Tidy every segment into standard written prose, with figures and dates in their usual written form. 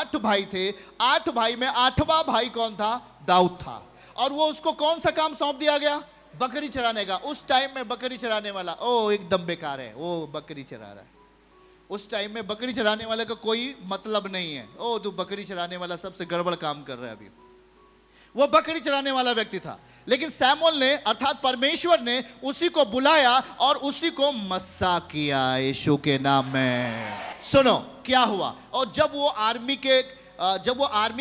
8 भाई थे, 8 भाई में 8वां भाई कौन था? दाऊद था। और वो उसको कौन सा काम सौंप दिया गया? बकरी चराने का। उस टाइम में बकरी चराने वाला एकदम बेकार है, वो बकरी चरा रहा है। उस टाइम में बकरी चराने वाले का कोई मतलब नहीं है। तू बकरी चराने वाला सबसे गड़बड़ काम कर रहा है। अभी वो बकरी चराने वाला व्यक्ति था, लेकिन सैमुअल ने अर्थात परमेश्वर ने उसी को बुलाया और उसी को मस्सा किया यीशु के नाम में। सुनो क्या हुआ। और जब वो आर्मी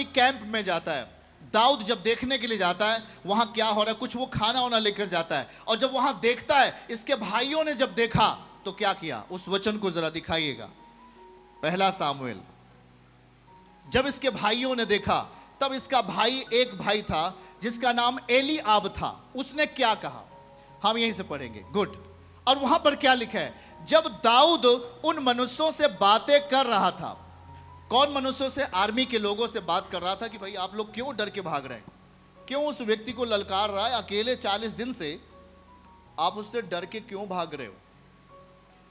कैंप में जाता है, दाऊद जब देखने के लिए जाता है वहां क्या हो रहा है, कुछ वो खाना वाना लेकर जाता है, और जब वहां देखता है, इसके भाइयों ने जब देखा तो क्या किया, उस वचन को जरा दिखाइएगा। 1 सामुएल। जब इसके भाइयों ने देखा, तब इसका भाई, एक भाई था जिसका नाम एलीआब था, उसने क्या कहा, हम यहीं से पढ़ेंगे। गुड। और वहां पर क्या लिखा है, जब दाऊद उन मनुष्यों से बातें कर रहा था, कौन मनुष्यों से? आर्मी के लोगों से बात कर रहा था कि भाई आप लोग क्यों डर के भाग रहे हैं, क्यों उस व्यक्ति को ललकार रहा है, अकेले 40 दिन से आप उससे डर के क्यों भाग रहे हो,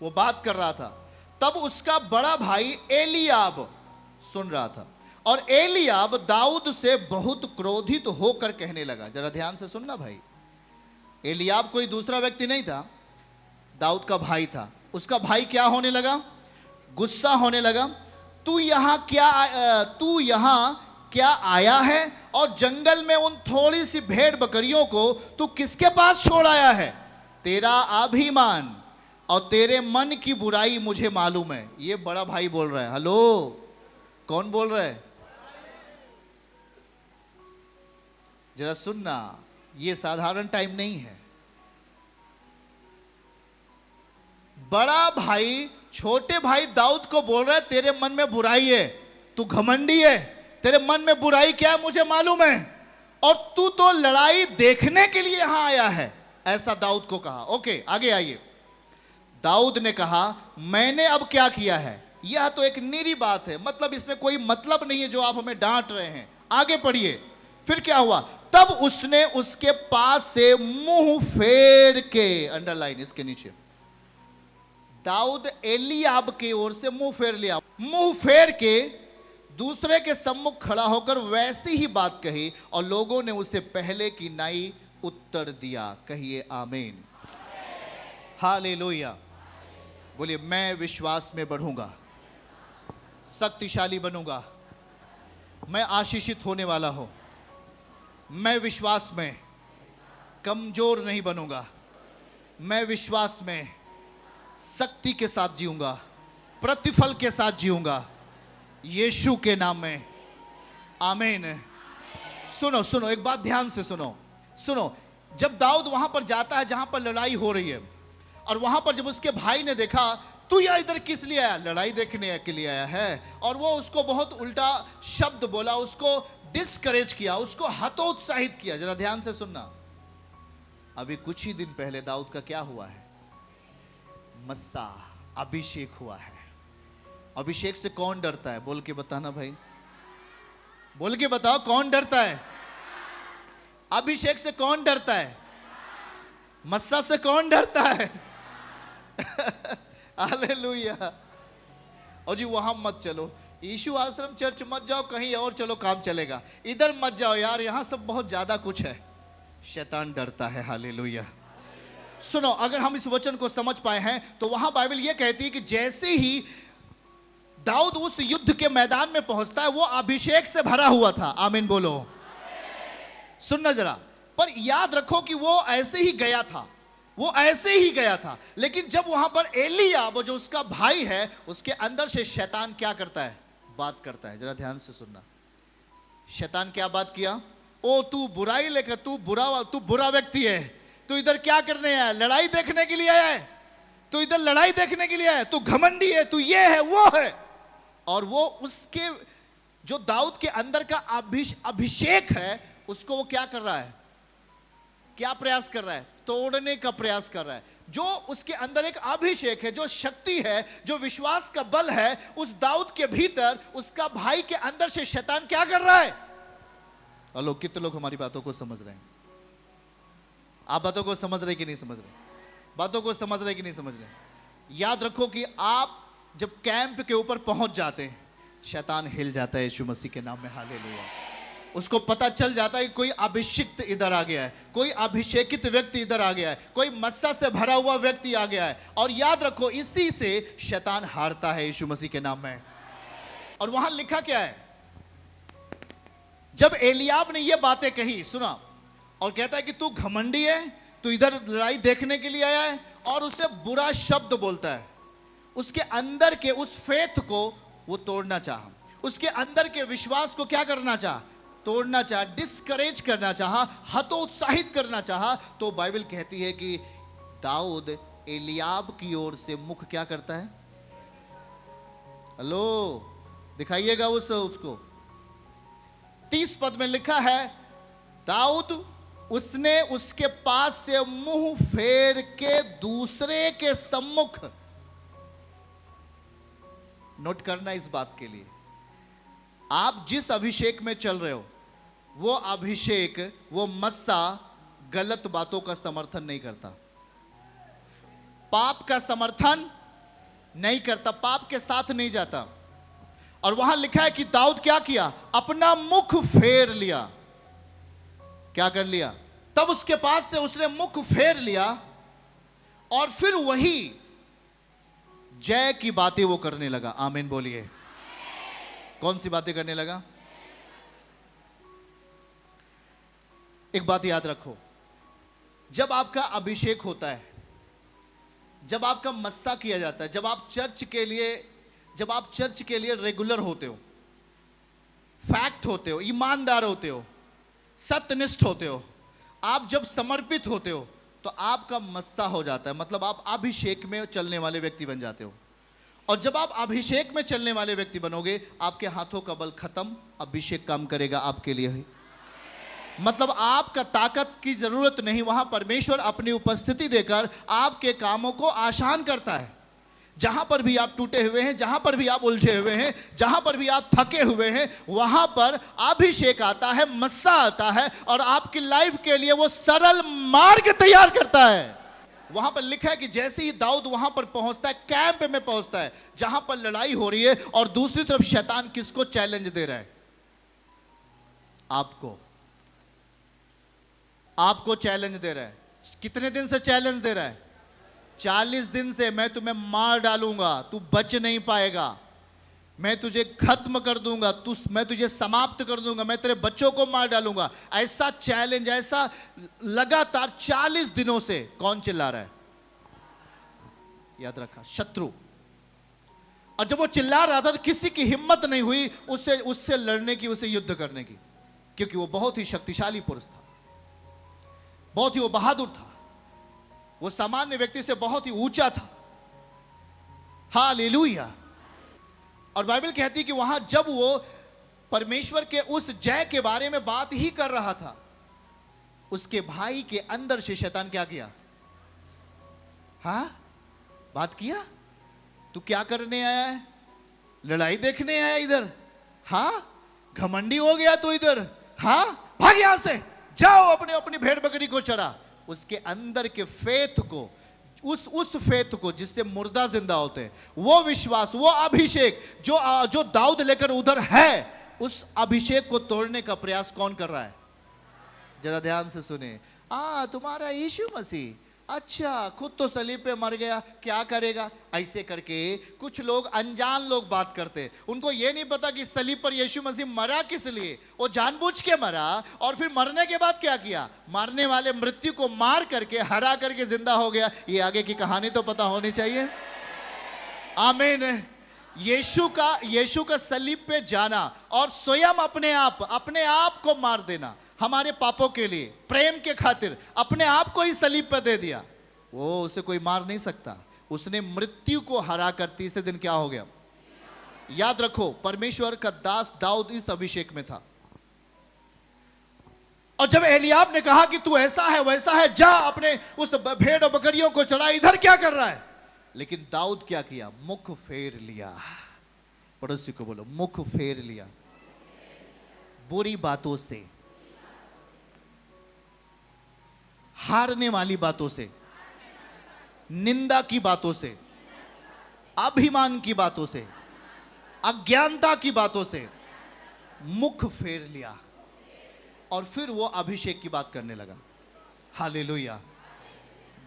वो बात कर रहा था। तब उसका बड़ा भाई एलीआब सुन रहा था, और एलीआब दाऊद से बहुत क्रोधित होकर कहने लगा। जरा ध्यान से सुनना भाई, एलीआब कोई दूसरा व्यक्ति नहीं था, दाऊद का भाई था। उसका भाई क्या होने लगा? गुस्सा होने लगा। तू यहां क्या आया है, और जंगल में उन थोड़ी सी भेड़ बकरियों को तू किसके पास छोड़ आया है? तेरा अभिमान और तेरे मन की बुराई मुझे मालूम है। ये बड़ा भाई बोल रहा है। हेलो, कौन बोल रहा है? जरा सुनना, ये साधारण टाइम नहीं है। बड़ा भाई छोटे भाई दाऊद को बोल रहा है तेरे मन में बुराई है, तू घमंडी है, तेरे मन में बुराई क्या है मुझे मालूम है, और तू तो लड़ाई देखने के लिए यहां आया है, ऐसा दाऊद को कहा। ओके, आगे आइए। दाऊद ने कहा, मैंने अब क्या किया है? यह तो एक निरी बात है, मतलब इसमें कोई मतलब नहीं है जो आप हमें डांट रहे हैं। आगे पढ़िए। फिर क्या हुआ? तब उसने उसके पास से मुंह फेर के, अंडरलाइन इसके नीचे, दाऊद एलीआब की ओर से मुंह फेर लिया, मुंह फेर के दूसरे के सम्मुख खड़ा होकर वैसी ही बात कही, और लोगों ने उसे पहले की नाई उत्तर दिया। कहिए आमीन, हालेलुया। बोलिए, मैं विश्वास में बढ़ूंगा, शक्तिशाली बनूंगा, मैं आशीषित होने वाला हूं, मैं विश्वास में कमजोर नहीं बनूंगा, मैं विश्वास में शक्ति के साथ जीऊंगा, प्रतिफल के साथ जीऊंगा, यीशु के नाम में, आमीन। सुनो सुनो, एक बात ध्यान से सुनो सुनो। जब दाऊद वहां पर जाता है जहां पर लड़ाई हो रही है, और वहां पर जब उसके भाई ने देखा, तू यह इधर किस लिए आया? लड़ाई देखने के लिए आया है। और वो उसको बहुत उल्टा शब्द बोला, उसको डिस्करेज किया, उसको हतोत्साहित किया। जरा ध्यान से सुनना, अभी कुछ ही दिन पहले दाऊद का क्या हुआ है? मस्सा, अभिषेक हुआ है। अभिषेक से कौन डरता है? बोल के बताना भाई, बोल के बताओ, कौन डरता है? अभिषेक से कौन डरता है? मस्सा से कौन डरता है? हालेलुया। और जी वहां मत चलो, यीशु आश्रम चर्च मत जाओ, कहीं और चलो, काम चलेगा। इधर मत जाओ यार, यहां सब बहुत ज्यादा कुछ है, शैतान डरता है। हालेलुया। सुनो, अगर हम इस वचन को समझ पाए हैं तो वहां बाइबल यह कहती है कि जैसे ही दाऊद उस युद्ध के मैदान में पहुंचता है, वो अभिषेक से भरा हुआ था। आमीन बोलो। सुनना जरा, पर याद रखो कि वो ऐसे ही गया था, वो ऐसे ही गया था, लेकिन जब वहां पर एलीआब जो उसका भाई है, उसके अंदर से शैतान क्या करता है? बात करता है। जरा ध्यान से सुनना, शैतान क्या बात किया? ओ तू बुराई लेकर, तू बुरा व्यक्ति है, तू इधर क्या करने आया? लड़ाई देखने के लिए आया है, तू इधर लड़ाई देखने के लिए आया है, तू घमंडी है, तू ये है वो है। और वो उसके जो दाऊद के अंदर का अभिषेक है, उसको वो क्या कर रहा है? क्या प्रयास कर रहा है? तोड़ने का प्रयास कर रहा है। जो उसके अंदर एक अभिषेक है, जो शक्ति है, जो विश्वास का बल है, उस दाऊद के भीतर, उसका भाई के अंदर से शैतान क्या कर रहा है? हेलो, कितने लोग हमारी बातों को समझ रहे हैं? आप बातों को समझ रहे कि नहीं समझ रहे? बातों को समझ रहे कि नहीं समझ रहे? याद रखो कि आप जब कैंप के ऊपर पहुंच जाते हैं, शैतान हिल जाता है यीशु मसीह के नाम में। हालेलुया। उसको पता चल जाता है कि कोई अभिषिक्त इधर आ गया है, कोई अभिषेकित व्यक्ति इधर आ गया है, कोई मस्सा से भरा हुआ व्यक्ति आ गया है। और याद रखो, इसी से शैतान हारता है यीशु मसीह के नाम में। और वहां लिखा क्या है, जब एलियाब ने ये बातें कही, सुना, और कहता है कि तू घमंडी है, तू इधर लड़ाई देखने के लिए आया है, और उसे बुरा शब्द बोलता है। उसके अंदर के उस फेथ को वो तोड़ना चाहा, उसके अंदर के विश्वास को क्या करना चाहा, तोड़ना चाहा, डिस्करेज करना चाहा, हतोत्साहित करना चाहा। तो बाइबल कहती है कि दाऊद एलियाब की ओर से मुख क्या करता है। हेलो, दिखाइएगा उसको 30 पद में लिखा है, दाऊद उसने उसके पास से मुंह फेर के दूसरे के सम्मुख। नोट करना इस बात के लिए, आप जिस अभिषेक में चल रहे हो, वो अभिषेक, वो मस्सा गलत बातों का समर्थन नहीं करता, पाप का समर्थन नहीं करता, पाप के साथ नहीं जाता। और वहां लिखा है कि दाऊद क्या किया, अपना मुख फेर लिया। क्या कर लिया, तब उसके पास से उसने मुख फेर लिया, और फिर वही जय की बातें वो करने लगा। आमीन बोलिए। कौन सी बातें करने लगा। एक बात याद रखो, जब आपका अभिषेक होता है, जब आपका मस्सा किया जाता है, जब आप चर्च के लिए रेगुलर होते हो, फैक्ट होते हो, ईमानदार होते हो, सत्यनिष्ठ होते हो, आप जब समर्पित होते हो, तो आपका मस्सा हो जाता है, मतलब आप अभिषेक में चलने वाले व्यक्ति बन जाते हो। और जब आप अभिषेक में चलने वाले व्यक्ति बनोगे, आपके हाथों का बल खत्म, अभिषेक काम करेगा आपके लिए ही। मतलब आपका ताकत की जरूरत नहीं, वहां परमेश्वर अपनी उपस्थिति देकर आपके कामों को आसान करता है। जहां पर भी आप टूटे हुए हैं, जहां पर भी आप उलझे हुए हैं, जहां पर भी आप थके हुए हैं, वहां पर अभिषेक आता है, मस्सा आता है, और आपकी लाइफ के लिए वो सरल मार्ग तैयार करता है। वहां पर लिखा है कि जैसे ही दाऊद वहां पर पहुंचता है, कैंप में पहुंचता है जहां पर लड़ाई हो रही है, और दूसरी तरफ शैतान किसको चैलेंज दे रहा है, आपको चैलेंज दे रहा है। कितने दिन से चैलेंज दे रहा है, 40 दिन से, मैं तुम्हें मार डालूंगा, तू बच नहीं पाएगा, मैं तुझे खत्म कर दूंगा, मैं तुझे समाप्त कर दूंगा, मैं तेरे बच्चों को मार डालूंगा। ऐसा चैलेंज, ऐसा लगातार 40 दिनों से कौन चिल्ला रहा है, याद रखा, शत्रु। और जब वो चिल्ला रहा था तो किसी की हिम्मत नहीं हुई उससे लड़ने की, उसे युद्ध करने की, क्योंकि वो बहुत ही शक्तिशाली पुरुष था, बहुत ही वो बहादुर था, वो सामान्य व्यक्ति से बहुत ही ऊंचा था। हालेलुया। और बाइबल कहती है कि वहां जब वो परमेश्वर के उस जय के बारे में बात ही कर रहा था, उसके भाई के अंदर से शैतान क्या किया, बात किया, तू क्या करने आया है, लड़ाई देखने आया इधर, घमंडी हो गया तू इधर, भाग यहां से, जाओ अपनी भेड़ बकरी को चरा। उसके अंदर के फेथ को, उस फेथ को जिससे मुर्दा जिंदा होते हैं, वो विश्वास, वो अभिषेक जो दाऊद लेकर उधर है, उस अभिषेक को तोड़ने का प्रयास कौन कर रहा है। जरा ध्यान से सुने, तुम्हारा यीशु मसीह, अच्छा खुद तो सलीब पे मर गया, क्या करेगा, ऐसे करके कुछ लोग, अनजान लोग बात करते हैं। उनको ये नहीं पता कि सलीब पर यीशु मसीह मरा किस लिए, वो जानबूझ के मरा, और फिर मरने के बाद क्या किया, मारने वाले मृत्यु को मार करके, हरा करके जिंदा हो गया। ये आगे की कहानी तो पता होनी चाहिए। आमीन। यीशु का सलीब पे जाना और स्वयं अपने आप को मार देना, हमारे पापों के लिए, प्रेम के खातिर अपने आप को ही सलीब पर दे दिया, वो उसे कोई मार नहीं सकता। उसने मृत्यु को हरा कर तीसरे दिन क्या हो गया। याद रखो, परमेश्वर का दास दाऊद इस अभिषेक में था। और जब एलियाब ने कहा कि तू ऐसा है वैसा है, जा अपने उस भेड़ और बकरियों को चढ़ा, इधर क्या कर रहा है, लेकिन दाऊद क्या किया, मुख फेर लिया। पड़ोसी को बोलो, मुख फेर लिया। बुरी बातों से, हारने वाली बातों से, निंदा की बातों से, अभिमान की बातों से, अज्ञानता की बातों से मुख फेर लिया और फिर वो अभिषेक की बात करने लगा। हालेलुया।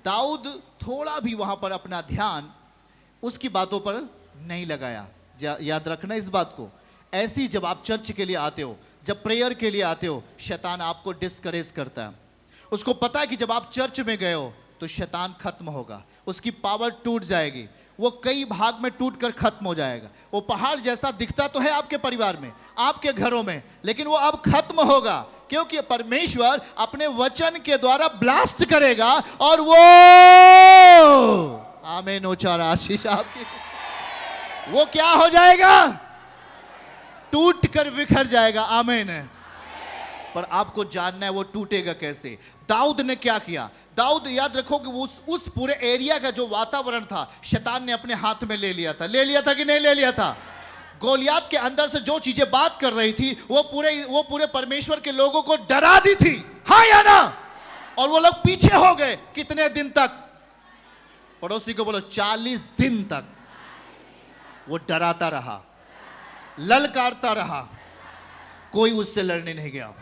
दाऊद थोड़ा भी वहां पर अपना ध्यान उसकी बातों पर नहीं लगाया। याद रखना इस बात को। ऐसी जब आप चर्च के लिए आते हो, जब प्रेयर के लिए आते हो, शैतान आपको डिस्करेज करता है। उसको पता है कि जब आप चर्च में गए हो तो शैतान खत्म होगा, उसकी पावर टूट जाएगी, वो कई भाग में टूट कर खत्म हो जाएगा। वो पहाड़ जैसा दिखता तो है आपके परिवार में, आपके घरों में, लेकिन वो अब खत्म होगा, क्योंकि परमेश्वर अपने वचन के द्वारा ब्लास्ट करेगा और वो आमीन उच्चार आशीष आपकी, वो क्या हो जाएगा? टूट कर बिखर जाएगा। आमीन है। पर आपको जानना है वो टूटेगा कैसे। दाऊद ने क्या किया? दाऊद, याद रखो कि उस पूरे एरिया का जो वातावरण था शैतान ने अपने हाथ में ले लिया था। ले लिया था कि नहीं ले लिया था? गोलियात के अंदर से जो चीजें बात कर रही थी वो पूरे परमेश्वर के लोगों को डरा दी थी, हाँ या ना? और वो लोग पीछे हो गए। कितने दिन तक? पड़ोसी को बोलो 40 दिन तक वो डराता रहा, ललकारता रहा, कोई उससे लड़ने नहीं गया।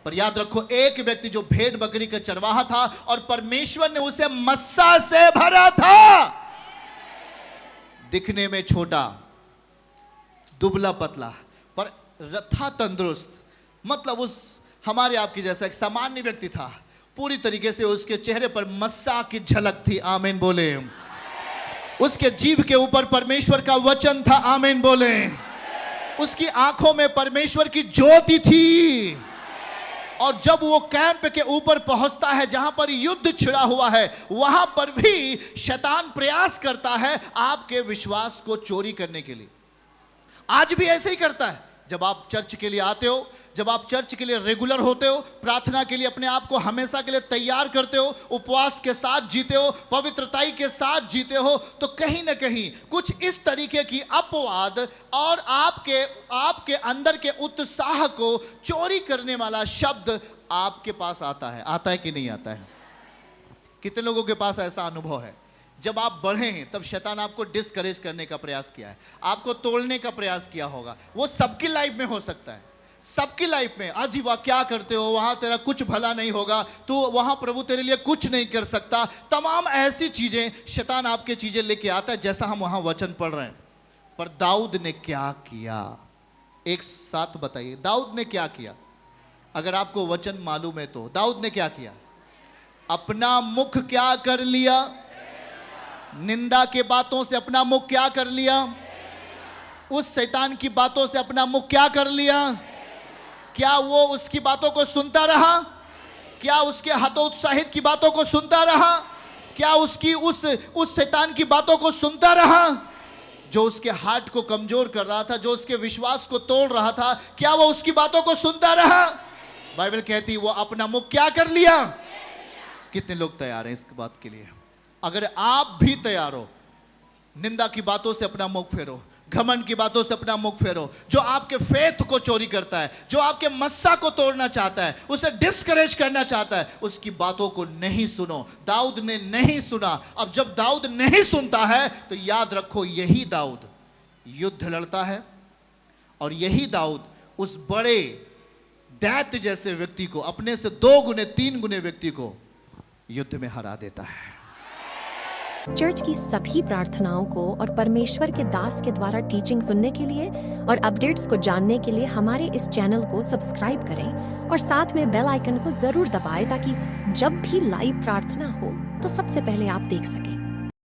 पर याद रखो, एक व्यक्ति जो भेड़ बकरी का चरवाहा था और परमेश्वर ने उसे मस्सा से भरा था, दिखने में छोटा, दुबला पतला, पर था तंदुरुस्त। मतलब उस हमारे आपकी जैसा एक सामान्य व्यक्ति था। पूरी तरीके से उसके चेहरे पर मस्सा की झलक थी। आमीन बोले। उसके जीभ के ऊपर परमेश्वर का वचन था। आमीन बोले। उसकी आंखों में परमेश्वर की ज्योति थी। और जब वो कैंप के ऊपर पहुंचता है जहां पर युद्ध छिड़ा हुआ है, वहां पर भी शैतान प्रयास करता है आपके विश्वास को चोरी करने के लिए। आज भी ऐसे ही करता है। जब आप चर्च के लिए आते हो, जब आप चर्च के लिए रेगुलर होते हो, प्रार्थना के लिए अपने आप को हमेशा के लिए तैयार करते हो, उपवास के साथ जीते हो, पवित्रताई के साथ जीते हो, तो कहीं ना कहीं कुछ इस तरीके की अपवाद और आपके अंदर के उत्साह को चोरी करने वाला शब्द आपके पास आता है। आता है कि नहीं आता है? कितने लोगों के पास ऐसा अनुभव है? जब आप बढ़े हैं तब शैतान आपको डिस्करेज करने का प्रयास किया है, आपको तोड़ने का प्रयास किया होगा। वो सबकी लाइफ में हो सकता है, सबकी लाइफ में। आज ही वह क्या करते हो, वहां तेरा कुछ भला नहीं होगा, तो वहां प्रभु तेरे लिए कुछ नहीं कर सकता। तमाम ऐसी चीजें शैतान आपके चीजें लेके आता है, जैसा हम वहां वचन पढ़ रहे हैं। पर दाऊद ने क्या किया? एक साथ बताइए, दाऊद ने क्या किया? अगर आपको वचन मालूम है तो दाऊद ने क्या किया? अपना मुख क्या कर लिया? निंदा के बातों से अपना मुख क्या कर लिया? उस शैतान की बातों से अपना मुख क्या कर लिया? क्या वो उसकी बातों को सुनता रहा? क्या उसके हतोत्साहित की बातों को सुनता रहा? क्या उसकी उस शैतान की बातों को सुनता रहा जो उसके हार्ट को कमजोर कर रहा था, जो उसके विश्वास को तोड़ रहा था? क्या वो उसकी बातों को सुनता रहा? बाइबल कहती वो अपना मुख क्या कर लिया? कितने लोग तैयार हैं इस बात के लिए? अगर आप भी तैयार हो, निंदा की बातों से अपना मुख फेरो, घमंड की बातों से अपना मुख फेरो। जो आपके फेथ को चोरी करता है, जो आपके मस्सा को तोड़ना चाहता है, उसे डिस्करेज करना चाहता है, उसकी बातों को नहीं सुनो। दाऊद ने नहीं सुना। अब जब दाऊद नहीं सुनता है तो याद रखो, यही दाऊद युद्ध लड़ता है और यही दाऊद उस बड़े दैत्य जैसे व्यक्ति को, अपने से 2 गुने 3 गुने व्यक्ति को युद्ध में हरा देता है। चर्च की सभी प्रार्थनाओं को और परमेश्वर के दास के द्वारा टीचिंग सुनने के लिए और अपडेट्स को जानने के लिए हमारे इस चैनल को सब्सक्राइब करें और साथ में बेल आइकन को जरूर दबाएं ताकि जब भी लाइव प्रार्थना हो तो सबसे पहले आप देख सकें।